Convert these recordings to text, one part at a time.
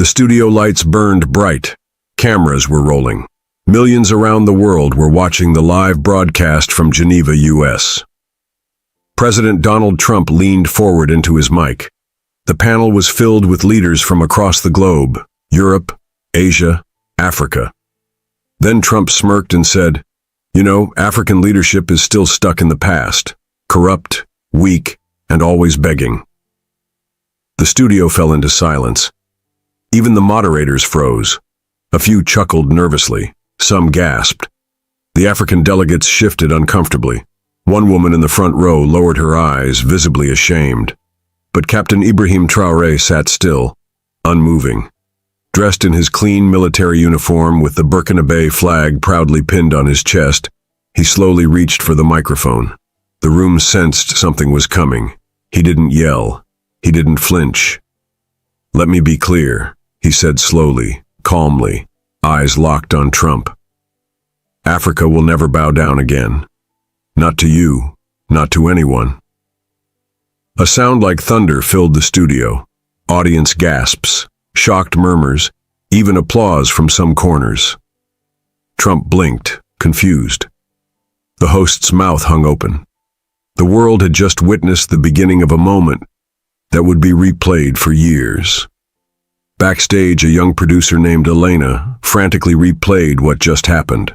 The studio lights burned bright. Cameras were rolling. Millions around the world were watching the live broadcast from Geneva, US. President Donald Trump leaned forward into his mic. The panel was filled with leaders from across the globe, Europe, Asia, Africa. Then Trump smirked and said, "You know, African leadership is still stuck in the past, corrupt, weak, and always begging." The studio fell into silence. Even the moderators froze. A few chuckled nervously. Some gasped. The African delegates shifted uncomfortably. One woman in the front row lowered her eyes, visibly ashamed. But Captain Ibrahim Traoré sat still, unmoving. Dressed in his clean military uniform with the Burkina Faso flag proudly pinned on his chest, he slowly reached for the microphone. The room sensed something was coming. He didn't yell. He didn't flinch. "Let me be clear," he said slowly, calmly, eyes locked on Trump. "Africa will never bow down again. Not to you, not to anyone." A sound like thunder filled the studio. Audience gasps, shocked murmurs, even applause from some corners. Trump blinked, confused. The host's mouth hung open. The world had just witnessed the beginning of a moment that would be replayed for years. Backstage, a young producer named Elena frantically replayed what just happened.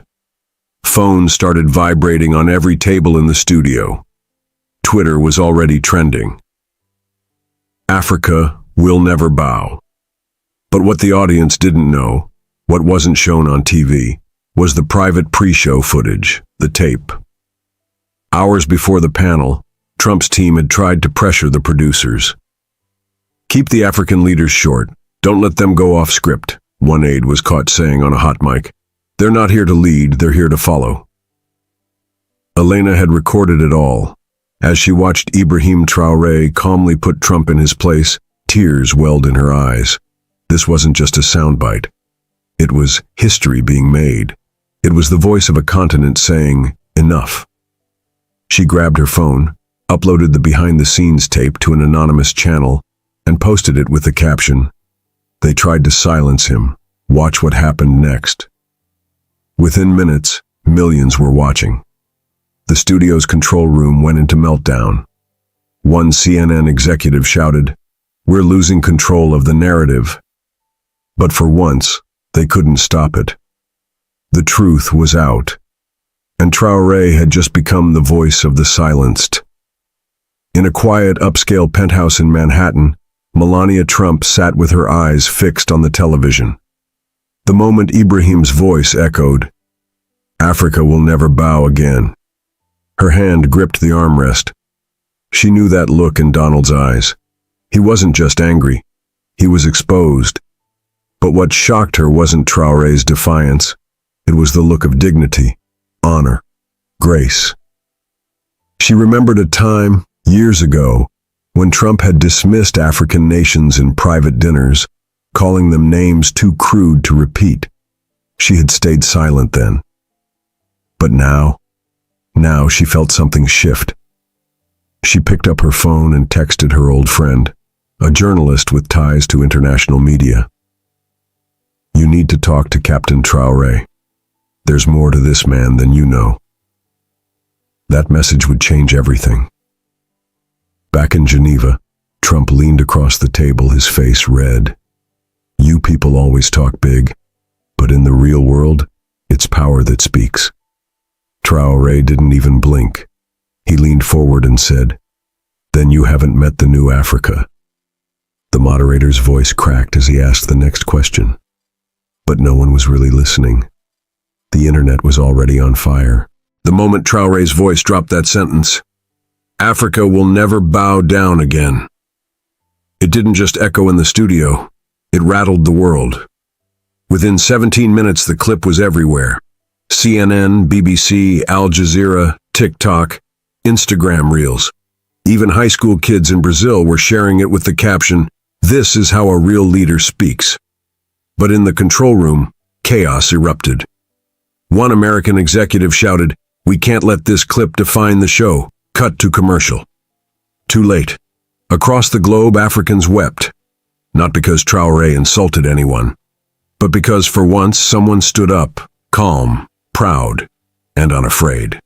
Phones started vibrating on every table in the studio. Twitter was already trending. Africa will never bow. But what the audience didn't know, what wasn't shown on TV, was the private pre-show footage, the tape. Hours before the panel, Trump's team had tried to pressure the producers. "Keep the African leaders short. Don't let them go off script," one aide was caught saying on a hot mic. "They're not here to lead, they're here to follow." Elena had recorded it all. As she watched Ibrahim Traoré calmly put Trump in his place, tears welled in her eyes. This wasn't just a soundbite. It was history being made. It was the voice of a continent saying, "Enough." She grabbed her phone, uploaded the behind-the-scenes tape to an anonymous channel, and posted it with the caption, "They tried to silence him. Watch what happened next." Within minutes, millions were watching. The studio's control room went into meltdown. One CNN executive shouted, "We're losing control of the narrative." But for once, they couldn't stop it. The truth was out, and Traoré had just become the voice of the silenced. In a quiet, upscale penthouse in Manhattan, Melania Trump sat with her eyes fixed on the television. The moment Ibrahim's voice echoed, "Africa will never bow again," her hand gripped the armrest. She knew that look in Donald's eyes. He wasn't just angry. He was exposed. But what shocked her wasn't Traoré's defiance. It was the look of dignity, honor, grace. She remembered a time, years ago, when Trump had dismissed African nations in private dinners, calling them names too crude to repeat. She had stayed silent then. But now she felt something shift. She picked up her phone and texted her old friend, a journalist with ties to international media. "You need to talk to Captain Traoré. There's more to this man than you know." That message would change everything. Back in Geneva, Trump leaned across the table, his face red. "You people always talk big, but in the real world, it's power that speaks." Traoré didn't even blink. He leaned forward and said, "Then you haven't met the new Africa." The moderator's voice cracked as he asked the next question. But no one was really listening. The internet was already on fire. The moment Traoré's voice dropped that sentence, "Africa will never bow down again," it didn't just echo in the studio, it rattled the world. Within 17 minutes, the clip was everywhere. CNN, BBC, Al Jazeera, TikTok, Instagram Reels. Even high school kids in Brazil were sharing it with the caption, "This is how a real leader speaks." But in the control room, chaos erupted. One American executive shouted, "We can't let this clip define the show. Cut to commercial." Too late. Across the globe, Africans wept. not because Traoré insulted anyone, but because for once someone stood up, calm, proud, and unafraid.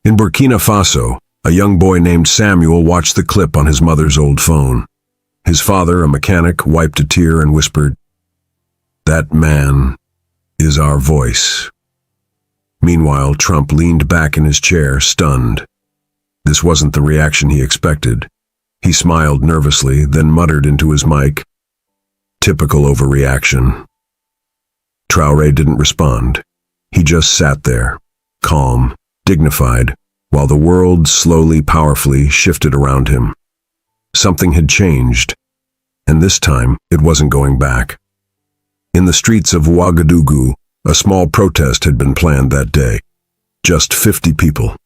In Burkina Faso, a young boy named Samuel watched the clip on his mother's old phone. His father, a mechanic, wiped a tear and whispered, "That man is our voice." Meanwhile, Trump leaned back in his chair, stunned. This wasn't the reaction he expected. He smiled nervously, then muttered into his mic, "Typical overreaction." Traoré didn't respond. He just sat there, calm, dignified, while the world slowly, powerfully shifted around him. Something had changed, and this time it wasn't going back. In the streets of Ouagadougou, a small protest had been planned that day. Just 50 people.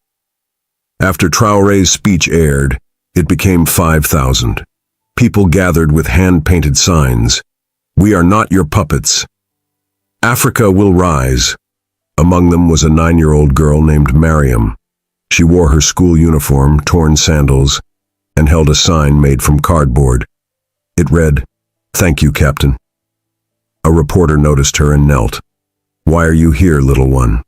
After Traoré's speech aired, it became 5,000. People gathered with hand-painted signs. "We are not your puppets. Africa will rise." Among them was a 9-year-old girl named Mariam. She wore her school uniform, torn sandals, and held a sign made from cardboard. It read, "Thank you, Captain." A reporter noticed her and knelt. "Why are you here, little one?"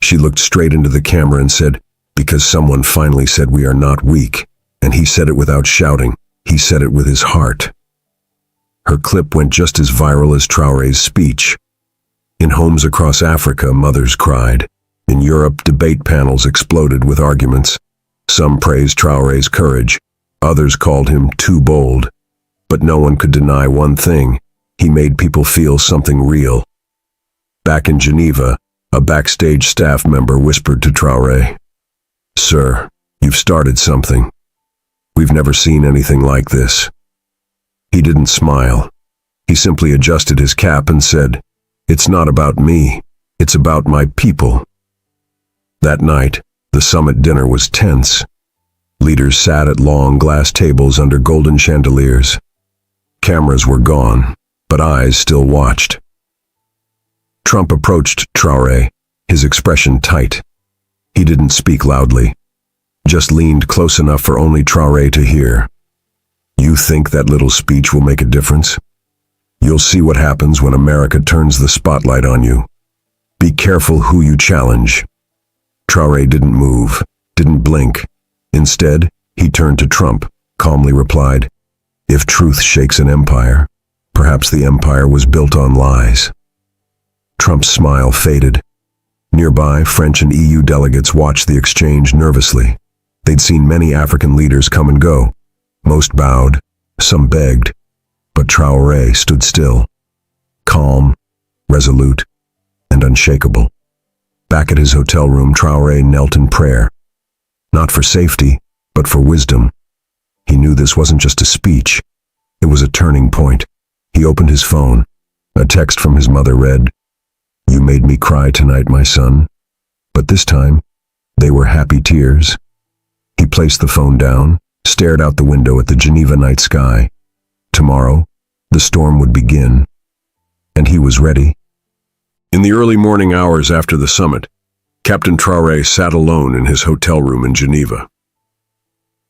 She looked straight into the camera and said, "Because someone finally said we are not weak." And he said it without shouting. He said it with his heart. Her clip went just as viral as Traoré's speech. In homes across Africa, mothers cried. In Europe, debate panels exploded with arguments. Some praised Traoré's courage. Others called him too bold. But no one could deny one thing. He made people feel something real. Back in Geneva, a backstage staff member whispered to Traoré, "Sir, you've started something. We've never seen anything like this." He didn't smile. He simply adjusted his cap and said, "It's not about me. It's about my people." That night, the summit dinner was tense. Leaders sat at long glass tables under golden chandeliers. Cameras were gone, but eyes still watched. Trump approached Traoré, his expression tight. He didn't speak loudly, just leaned close enough for only Traoré to hear. "You think that little speech will make a difference? You'll see what happens when America turns the spotlight on you. Be careful who you challenge." Traoré didn't move, didn't blink. Instead, he turned to Trump, calmly replied, "If truth shakes an empire, perhaps the empire was built on lies." Trump's smile faded. Nearby, French and EU delegates watched the exchange nervously. They'd seen many African leaders come and go. Most bowed, some begged, but Traoré stood still, calm, resolute, and unshakable. Back at his hotel room, Traoré knelt in prayer, not for safety, but for wisdom. He knew this wasn't just a speech. It was a turning point. He opened his phone. A text from his mother read, "You made me cry tonight, my son." But this time, they were happy tears. He placed the phone down, stared out the window at the Geneva night sky. Tomorrow, the storm would begin, and he was ready. In the early morning hours after the summit, Captain Traoré sat alone in his hotel room in Geneva.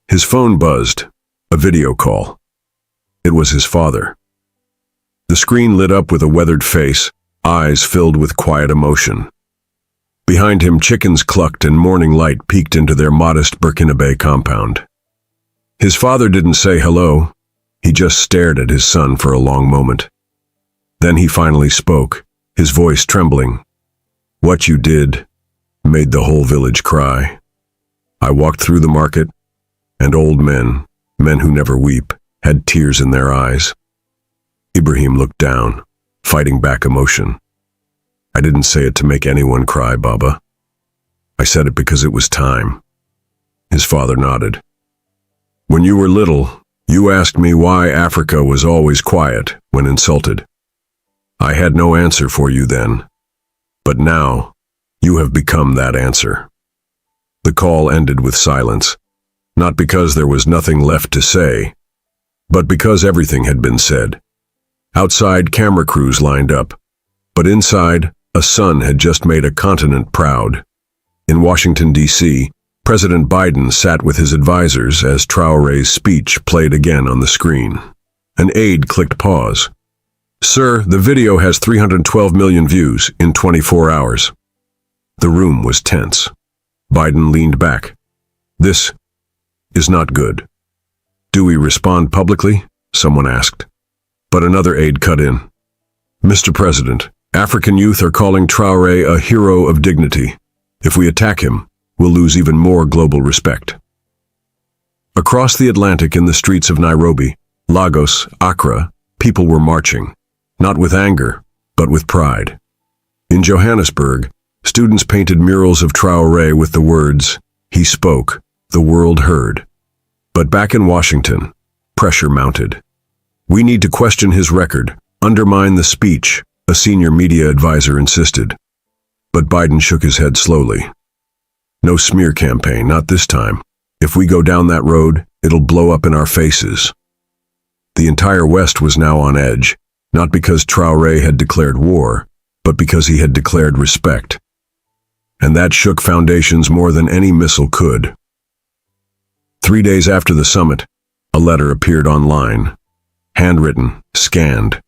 His phone buzzed, a video call. It was his father. The screen lit up with a weathered face, eyes filled with quiet emotion. Behind him, chickens clucked and morning light peeked into their modest Burkinabe compound. His father didn't say hello. He just stared at his son for a long moment. Then he finally spoke, his voice trembling. "What you did made the whole village cry. I walked through the market, and old men, men who never weep, had tears in their eyes." Ibrahim looked down, fighting back emotion. "I didn't say it to make anyone cry, Baba. I said it because it was time." His father nodded. "When you were little, you asked me why Africa was always quiet when insulted. I had no answer for you then. But now, you have become that answer." The call ended with silence, not because there was nothing left to say, but because everything had been said. Outside, camera crews lined up, but inside, a son had just made a continent proud. In Washington, D.C., President Biden sat with his advisors as Traoré's speech played again on the screen. An aide clicked pause. "Sir, the video has 312 million views in 24 hours. The room was tense. Biden leaned back. "This is not good." "Do we respond publicly?" someone asked. But another aide cut in. "Mr. President, African youth are calling Traoré a hero of dignity. If we attack him, we'll lose even more global respect." Across the Atlantic in the streets of Nairobi, Lagos, Accra, people were marching, not with anger, but with pride. In Johannesburg, students painted murals of Traoré with the words, "He spoke, the world heard." But back in Washington, pressure mounted. "We need to question his record, undermine the speech," a senior media advisor insisted. But Biden shook his head slowly. "No smear campaign, not this time. If we go down that road, it'll blow up in our faces." The entire West was now on edge, not because Traoré had declared war, but because he had declared respect. And that shook foundations more than any missile could. 3 days after the summit, a letter appeared online. Handwritten, scanned.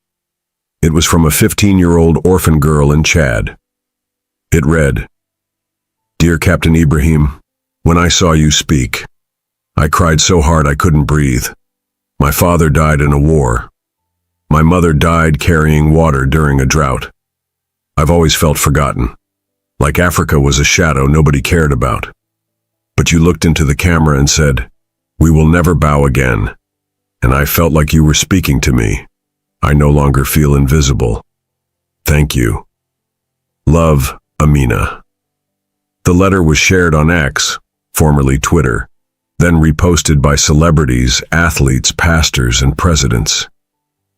It was from a 15-year-old orphan girl in Chad. It read, "Dear Captain Ibrahim, when I saw you speak, I cried so hard I couldn't breathe. My father died in a war. My mother died carrying water during a drought. I've always felt forgotten, like Africa was a shadow nobody cared about. But you looked into the camera and said, 'We will never bow again.' And I felt like you were speaking to me. I no longer feel invisible. Thank you. Love, Amina." The letter was shared on X, formerly Twitter, then reposted by celebrities, athletes, pastors, and presidents.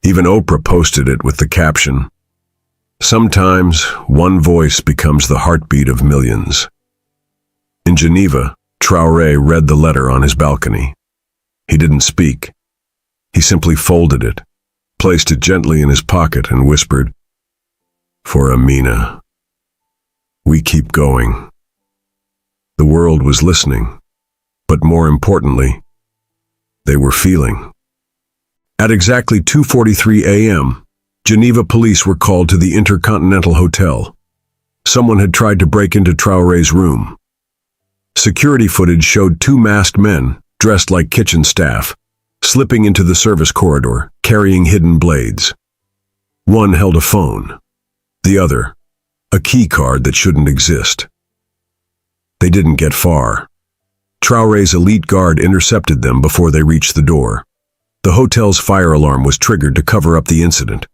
Even Oprah posted it with the caption, "Sometimes one voice becomes the heartbeat of millions." In Geneva, Traoré read the letter on his balcony. He didn't speak. He simply folded it, placed it gently in his pocket, and whispered, "For Amina. We keep going." The world was listening, but more importantly, they were feeling. At exactly 2:43 a.m., Geneva police were called to the Intercontinental Hotel. Someone had tried to break into Traoré's room. Security footage showed 2 masked men, dressed like kitchen staff, slipping into the service corridor, carrying hidden blades. One held a phone. The other, a key card that shouldn't exist. They didn't get far. Traoré's elite guard intercepted them before they reached the door. The hotel's fire alarm was triggered to cover up the incident.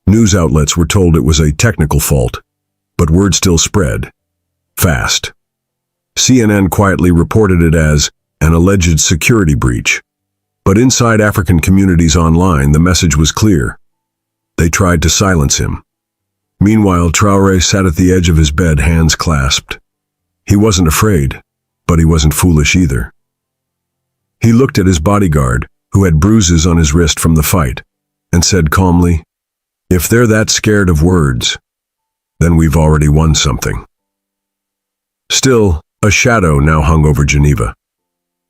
News outlets were told it was a technical fault, but word still spread. Fast. CNN quietly reported it as an alleged security breach. But inside African communities online, the message was clear. They tried to silence him. Meanwhile, Traoré sat at the edge of his bed, hands clasped. He wasn't afraid, but he wasn't foolish either. He looked at his bodyguard, who had bruises on his wrist from the fight, and said calmly, "If they're that scared of words, then we've already won something." Still, a shadow now hung over Geneva.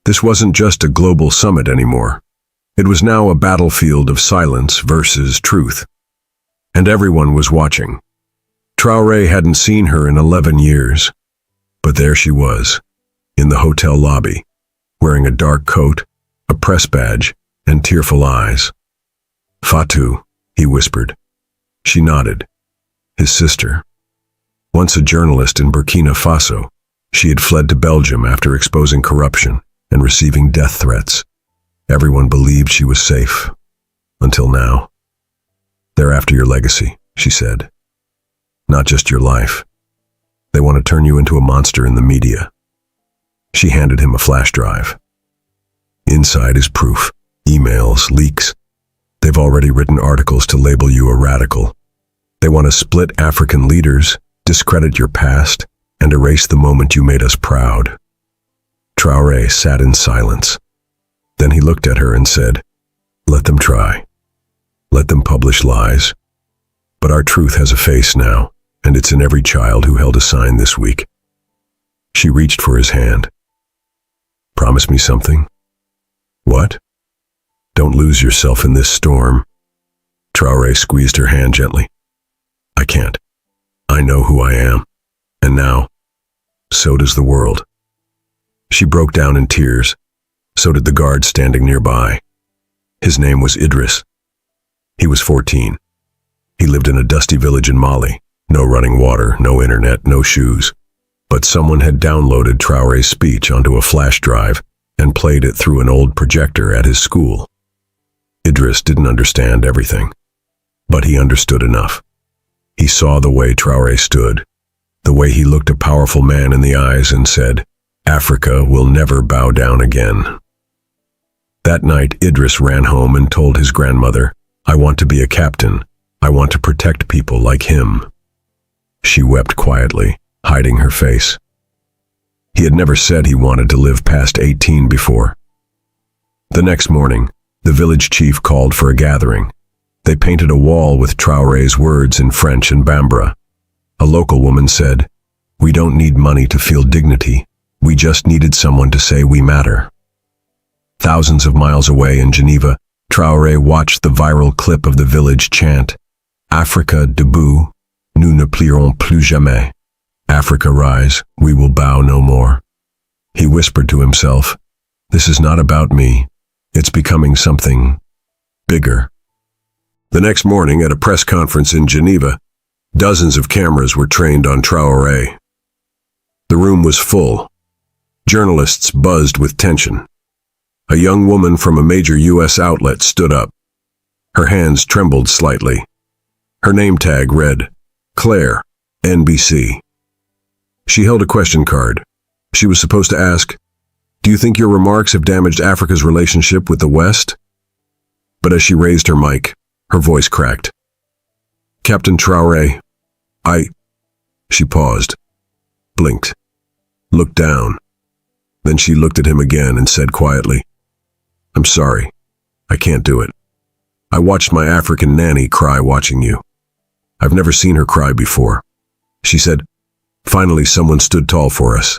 This wasn't just a global summit anymore. It was now a battlefield of silence versus truth. And everyone was watching. Traoré hadn't seen her in 11 years. But there she was, in the hotel lobby, wearing a dark coat, a press badge, and tearful eyes. "Fatou," he whispered. She nodded. His sister. Once a journalist in Burkina Faso, she had fled to Belgium after exposing corruption and receiving death threats. Everyone believed she was safe. Until now. "They're after your legacy," she said. "Not just your life. They want to turn you into a monster in the media." She handed him a flash drive. Inside is proof, emails, leaks. They've already written articles to label you a radical. They want to split African leaders, discredit your past, and erase the moment you made us proud. Traoré sat in silence. Then he looked at her and said, "Let them try. Let them publish lies. But our truth has a face now, and it's in every child who held a sign this week." She reached for his hand. "Promise me something." "What?" Don't lose yourself in this storm. Traoré squeezed her hand gently. I can't. I know who I am. And now, so does the world. She broke down in tears. So did the guard standing nearby. His name was Idris. He was 14. He lived in a dusty village in Mali. No running water, no internet, no shoes. But someone had downloaded Traoré's speech onto a flash drive and played it through an old projector at his school. Idris didn't understand everything, but he understood enough. He saw the way Traoré stood, the way he looked a powerful man in the eyes and said, Africa will never bow down again. That night, Idris ran home and told his grandmother, I want to be a captain. I want to protect people like him. She wept quietly, hiding her face. He had never said he wanted to live past 18 before. The next morning, the village chief called for a gathering. They painted a wall with Traoré's words in French and Bambara. A local woman said, We don't need money to feel dignity. We just needed someone to say we matter. Thousands of miles away in Geneva, Traoré watched the viral clip of the village chant, Africa debout, nous ne plierons plus jamais. Africa rise, we will bow no more. He whispered to himself, This is not about me. It's becoming something bigger. The next morning at a press conference in Geneva, dozens of cameras were trained on Traoré. The room was full. Journalists buzzed with tension. A young woman from a major U.S. outlet stood up. Her hands trembled slightly. Her name tag read, Claire, NBC. She held a question card. She was supposed to ask, Do you think your remarks have damaged Africa's relationship with the West? But as she raised her mic, her voice cracked. Captain Traoré, She paused, blinked, looked down. Then she looked at him again and said quietly, I'm sorry, I can't do it. I watched my African nanny cry watching you. I've never seen her cry before. She said, Finally someone stood tall for us.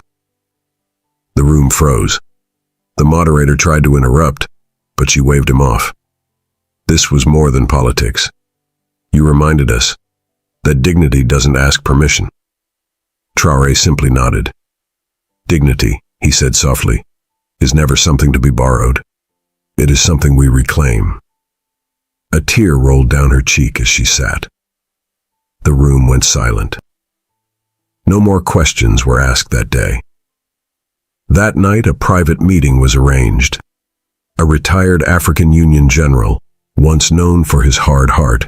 The room froze. The moderator tried to interrupt, but she waved him off. This was more than politics. You reminded us that dignity doesn't ask permission. Traoré simply nodded. Dignity, he said softly, is never something to be borrowed. It is something we reclaim. A tear rolled down her cheek as she sat. The room went silent. No more questions were asked that day. That night, a private meeting was arranged. A retired African Union general, once known for his hard heart,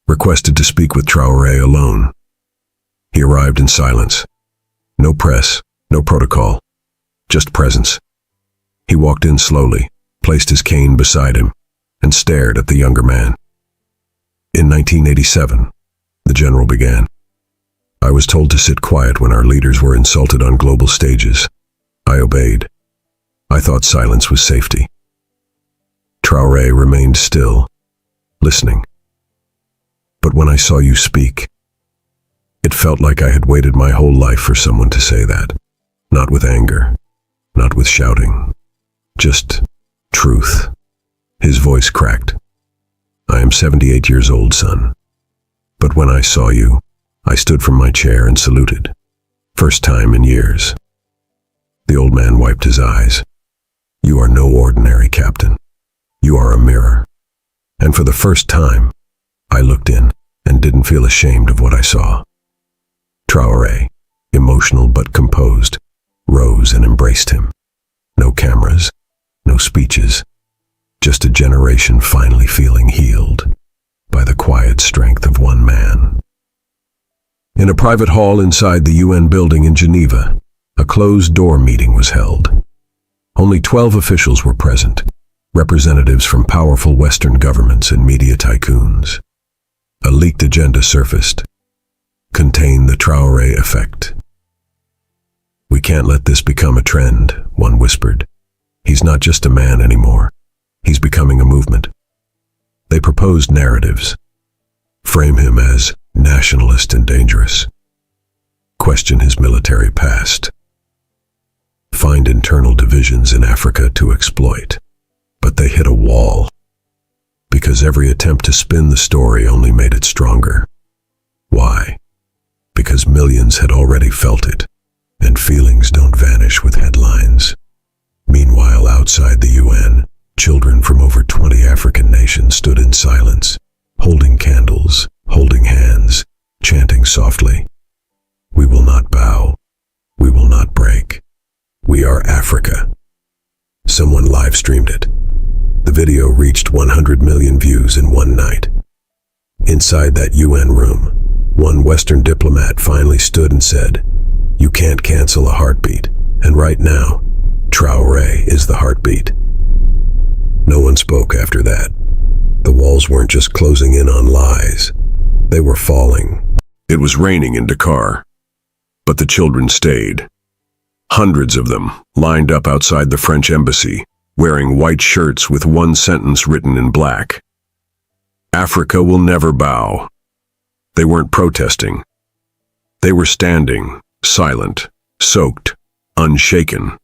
requested to speak with Traoré alone. He arrived in silence. No press, no protocol, just presence. He walked in slowly, placed his cane beside him, and stared at the younger man. In 1987, the general began. I was told to sit quiet when our leaders were insulted on global stages. I obeyed. I thought silence was safety. Traoré remained still, listening. But when I saw you speak, it felt like I had waited my whole life for someone to say that. Not with anger, not with shouting, just truth. His voice cracked. I am 78 years old, son. But when I saw you, I stood from my chair and saluted. First time in years. The old man wiped his eyes. You are no ordinary captain. You are a mirror. And for the first time, I looked in and didn't feel ashamed of what I saw. Traoré, emotional but composed, rose and embraced him. No cameras, no speeches, just a generation finally feeling healed by the quiet strength of one man. In a private hall inside the UN building in Geneva, a closed-door meeting was held. Only 12 officials were present, representatives from powerful Western governments and media tycoons. A leaked agenda surfaced. Contain the Traoré effect. We can't let this become a trend, one whispered. He's not just a man anymore. He's becoming a movement. They proposed narratives. Frame him as nationalist and dangerous. Question his military past. Find internal divisions in Africa to exploit. But they hit a wall. because every attempt to spin the story only made it stronger. Why? Because millions had already felt it, and feelings don't vanish with headlines. Meanwhile, outside the UN, children from over 20 African nations stood in silence, holding candles, holding hands, chanting softly, "We will not bow. We will not break. We are Africa." Someone live-streamed it. The video reached 100 million views in one night. Inside that UN room, one Western diplomat finally stood and said, "You can't cancel a heartbeat, and right now, Traoré is the heartbeat." No one spoke after that. The walls weren't just closing in on lies. They were falling. It was raining in Dakar, but the children stayed. Hundreds of them lined up outside the French embassy, wearing white shirts with one sentence written in black. "Africa will never bow." They weren't protesting. They were standing, silent, soaked, unshaken.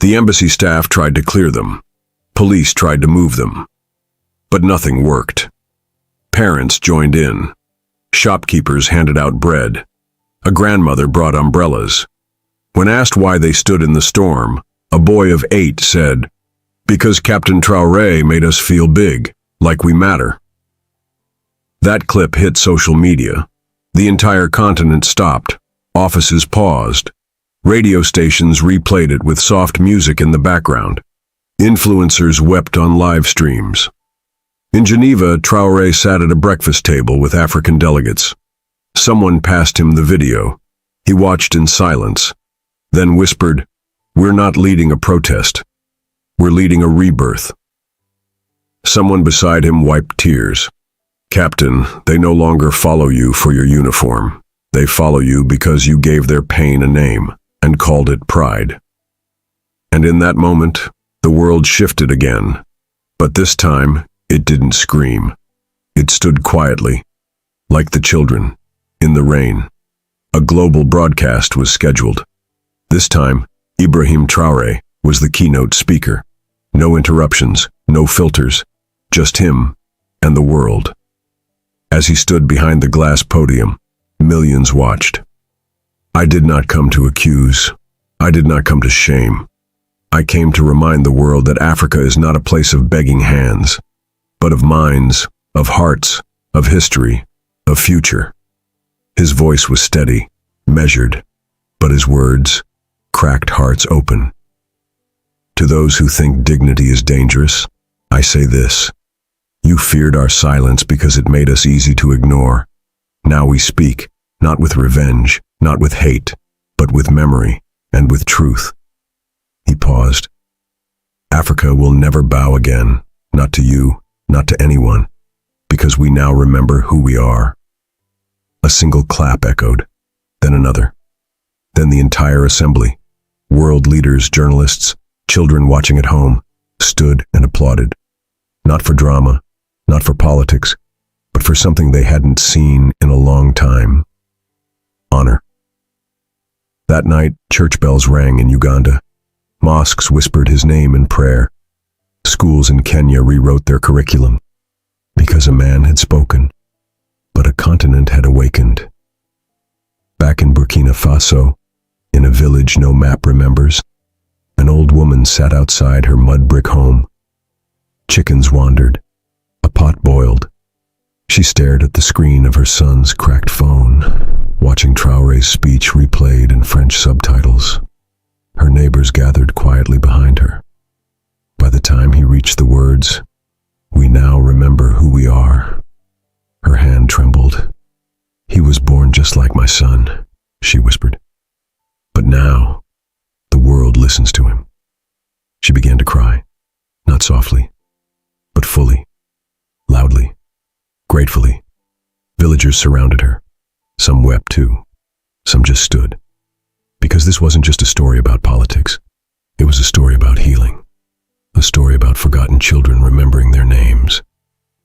The embassy staff tried to clear them. Police tried to move them. But nothing worked. Parents joined in. Shopkeepers handed out bread. A grandmother brought umbrellas. When asked why they stood in the storm, a boy of 8 said, "Because Captain Traoré made us feel big, like we matter." That clip hit social media. The entire continent stopped. Offices paused. Radio stations replayed it with soft music in the background. Influencers wept on live streams. In Geneva, Traoré sat at a breakfast table with African delegates. Someone passed him the video. He watched in silence, then whispered, "We're not leading a protest. We're leading a rebirth." Someone beside him wiped tears. "Captain, they no longer follow you for your uniform. They follow you because you gave their pain a name and called it pride." And in that moment, the world shifted again. But this time, it didn't scream. It stood quietly, like the children, in the rain. A global broadcast was scheduled. This time, Ibrahim Traoré was the keynote speaker. No interruptions, no filters, just him and the world. As he stood behind the glass podium, millions watched. "I did not come to accuse. I did not come to shame. I came to remind the world that Africa is not a place of begging hands, but of minds, of hearts, of history, of future." His voice was steady, measured, but his words cracked hearts open. To those who think dignity is dangerous, I say this: you feared our silence because it made us easy to ignore. Now we speak, not with revenge, not with hate, but with memory and with truth. He paused. "Africa will never bow again, not to you, not to anyone, because we now remember who we are." A single clap echoed, then another, then the entire assembly. World leaders, journalists, children watching at home, stood and applauded. Not for drama, not for politics, but for something they hadn't seen in a long time: honor. That night, church bells rang in Uganda. Mosques whispered his name in prayer. Schools in Kenya rewrote their curriculum, because a man had spoken, but a continent had awakened. Back in Burkina Faso, in a village no map remembers, an old woman sat outside her mud brick home. Chickens wandered. A pot boiled. She stared at the screen of her son's cracked phone, watching Traoré's speech replayed in French subtitles. Her neighbors gathered quietly behind her. By the time he reached the words, "We now remember who we are," her hand trembled. "He was born just like my son," she whispered. "But now, the world listens to him." She began to cry, not softly, but fully, loudly, gratefully. Villagers surrounded her. Some wept too. Some just stood. Because this wasn't just a story about politics. It was a story about healing. A story about forgotten children remembering their names.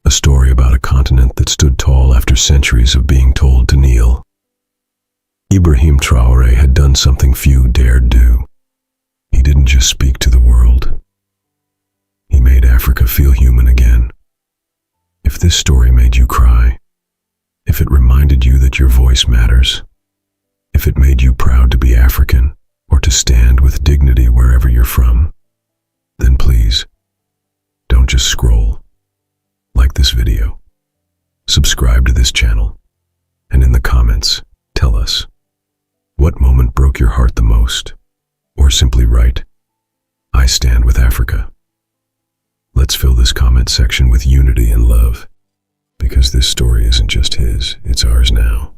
A story about a continent that stood tall after centuries of being told to kneel. Ibrahim Traoré had done something few dared do. He didn't just speak to the world. He made Africa feel human again. If this story made you cry, if it reminded you that your voice matters, if it made you proud to be African or to stand with dignity wherever you're from, then please, don't just scroll. Like this video, subscribe to this channel, and in the comments, tell us, what moment broke your heart the most? Or simply write, I stand with Africa. Let's fill this comment section with unity and love, because this story isn't just his, it's ours now.